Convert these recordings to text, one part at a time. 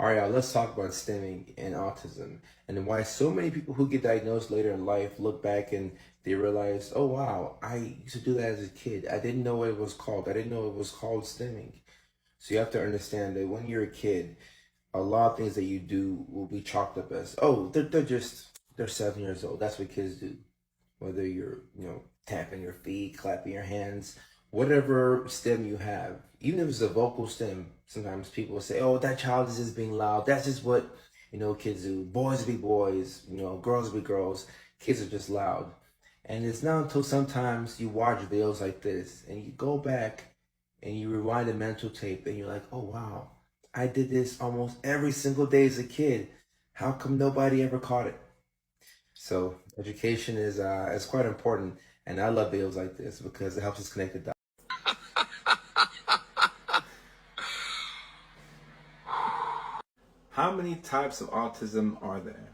All right, let's talk about stemming and autism and why so many people who get diagnosed later in life look back and they realize, oh wow, I used to do that as a kid. I didn't know what it was called. I didn't know it was called stemming. So you have to understand that when you're a kid, a lot of things that you do will be chalked up as, oh, they're 7 years old. That's what kids do. Whether you're, tapping your feet, clapping your hands, whatever stem you have, even if it's a vocal stem, sometimes people will say, oh, that child is just being loud. That's just what, kids do. Boys be boys, girls be girls. Kids are just loud. And it's not until sometimes you watch videos like this and you go back and you rewind the mental tape and you're like, oh, wow, I did this almost every single day as a kid. How come nobody ever caught it? So education is quite important, and I love videos like this because it helps us connect the dots. How many types of autism are there?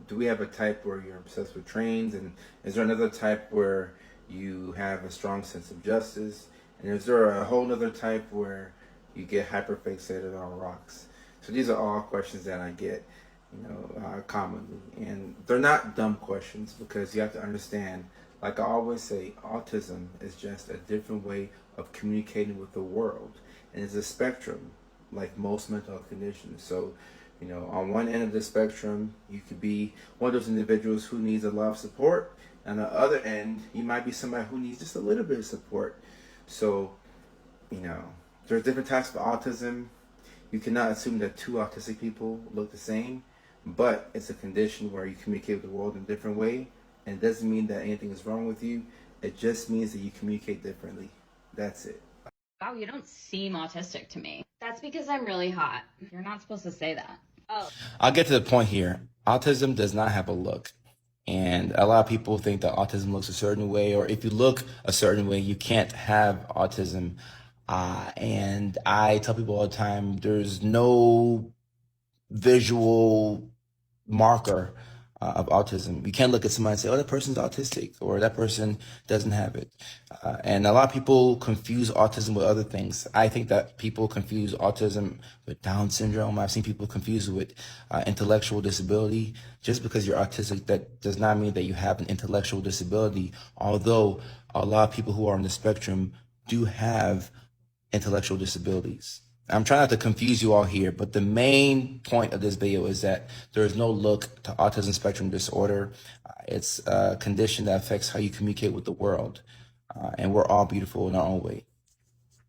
Do we have a type where you're obsessed with trains, and is there another type where you have a strong sense of justice, and is there a whole other type where you get hyperfixated on rocks? So these are all questions that I get commonly. And they're not dumb questions because you have to understand, like I always say, autism is just a different way of communicating with the world. And it's a spectrum, like most mental health conditions. So, on one end of the spectrum, you could be one of those individuals who needs a lot of support. And on the other end, you might be somebody who needs just a little bit of support. So, there's different types of autism. You cannot assume that two autistic people look the same. But it's a condition where you communicate with the world in a different way, and it doesn't mean that anything is wrong with you. It just means that you communicate differently. That's it. Wow, you don't seem autistic to me. That's because I'm really hot. You're not supposed to say that. Oh. I'll get to the point here. Autism does not have a look. And a lot of people think that autism looks a certain way, or if you look a certain way, you can't have autism. And I tell people all the time, there's no visual marker of autism. You can't look at somebody and say, oh, that person's autistic or that person doesn't have it. And a lot of people confuse autism with other things. I think that people confuse autism with Down syndrome. I've seen people confuse it with intellectual disability. Just because you're autistic, that does not mean that you have an intellectual disability, although a lot of people who are on the spectrum do have intellectual disabilities. I'm trying not to confuse you all here, but the main point of this video is that there is no look to autism spectrum disorder. It's a condition that affects how you communicate with the world, and we're all beautiful in our own way.